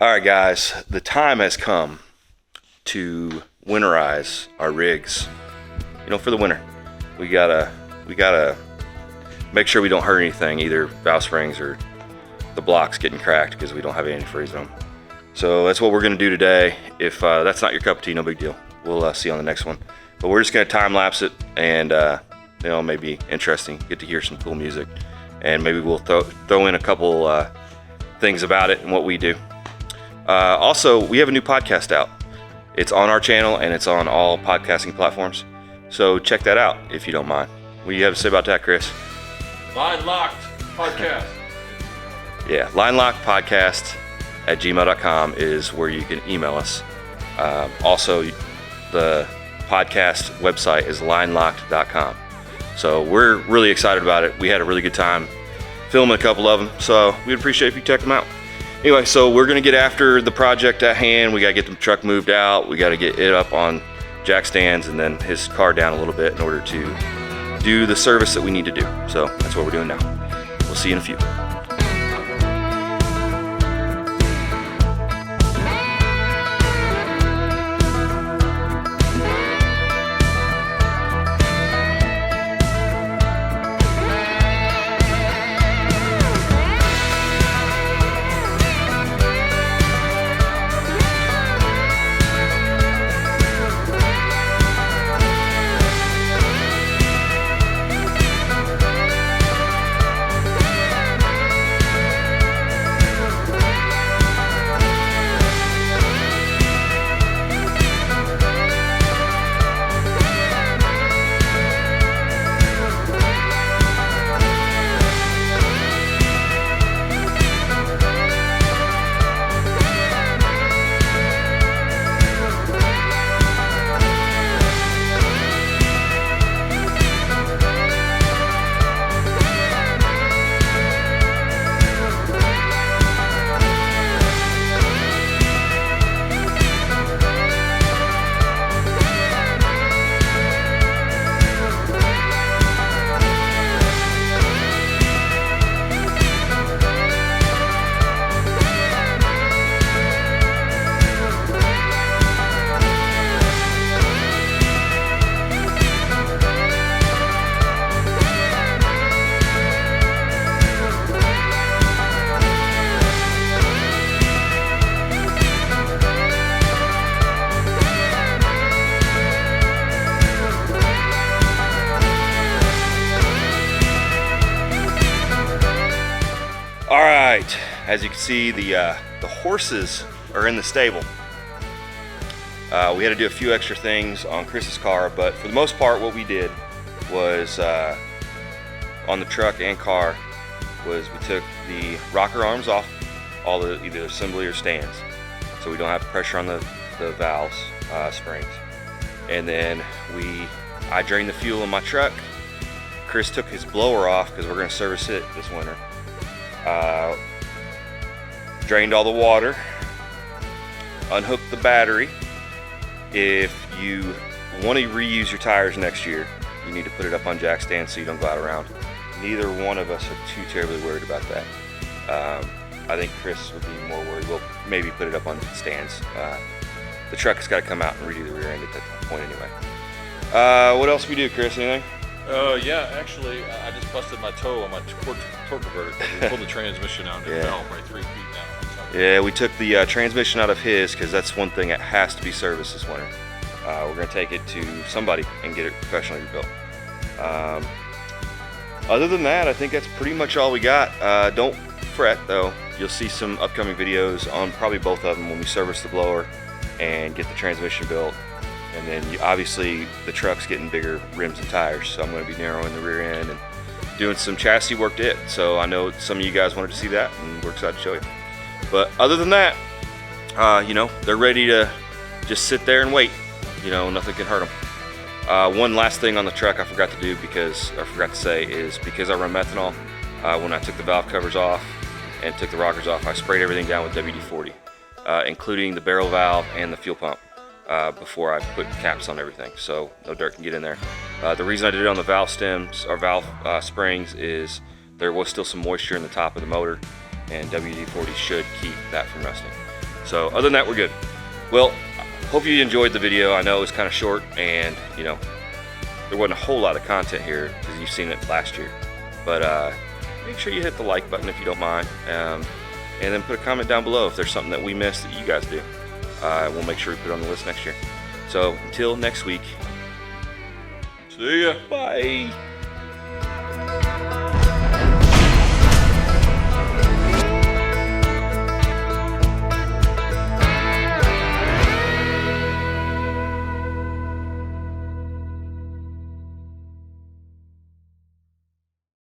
All right, guys, the time has come to winterize our rigs. For the winter, we gotta make sure we don't hurt anything, either valve springs or the blocks getting cracked because we don't have antifreeze in them. So that's what we're gonna do today. If that's not your cup of tea, no big deal. We'll see you on the next one. But we're just gonna time lapse it, and maybe interesting. Get to hear some cool music, and maybe we'll throw in a couple things about it and what we do. Also, we have a new podcast out. It's on our channel and it's on all podcasting platforms. So check that out if you don't mind. What do you have to say about that, Chris? Line Locked Podcast. Yeah, linelockedpodcast@gmail.com is where you can email us. Also, the podcast website is linelocked.com. So we're really excited about it. We had a really good time filming a couple of them, so we'd appreciate if you check them out. Anyway, so we're gonna get after the project at hand. We gotta get the truck moved out. We gotta get it up on jack stands and then his car down a little bit in order to do the service that we need to do. So that's what we're doing now. We'll see you in a few. All right, as you can see, the horses are in the stable. We had to do a few extra things on Chris's car, but for the most part, what we did was on the truck and car was we took the rocker arms off all the either assembly or stands, so we don't have pressure on the valves, springs. And then I drained the fuel in my truck. Chris took his blower off because we're going to service it this winter. Drained all the water, unhooked the battery. If you want to reuse your tires next year, you need to put it up on jack stands so you don't go out around. Neither one of us are too terribly worried about that. I think Chris would be more worried. We'll maybe put it up on stands. The truck has got to come out and redo the rear end at that point anyway. What else we do, Chris? Anything? Yeah, actually, I just busted my toe on my torque converter. We pulled the transmission out and it fell right 3 feet down. Yeah, we took the transmission out of his because that's one thing that has to be serviced this winter. We're going to take it to somebody and get it professionally rebuilt. Other than that, I think that's pretty much all we got. Don't fret, though. You'll see some upcoming videos on probably both of them when we service the blower and get the transmission built. And then obviously the truck's getting bigger rims and tires, so I'm going to be narrowing the rear end and doing some chassis work to it. So I know some of you guys wanted to see that, and we're excited to show you. But other than that, they're ready to just sit there and wait. Nothing can hurt them. One last thing on the truck I forgot to say is because I run methanol, when I took the valve covers off and took the rockers off, I sprayed everything down with WD-40, including the barrel valve and the fuel pump. Before I put caps on everything, so no dirt can get in there. The reason I did it on the valve stems or valve springs is there was still some moisture in the top of the motor, and WD-40 should keep that from rusting. So other than that, we're good. Well, hope you enjoyed the video. I know it was kind of short, and you know, there wasn't a whole lot of content here because you've seen it last year. But make sure you hit the like button if you don't mind, and then put a comment down below if there's something that we missed that you guys do. We'll make sure we put it on the list next year. So until next week, See ya. bye.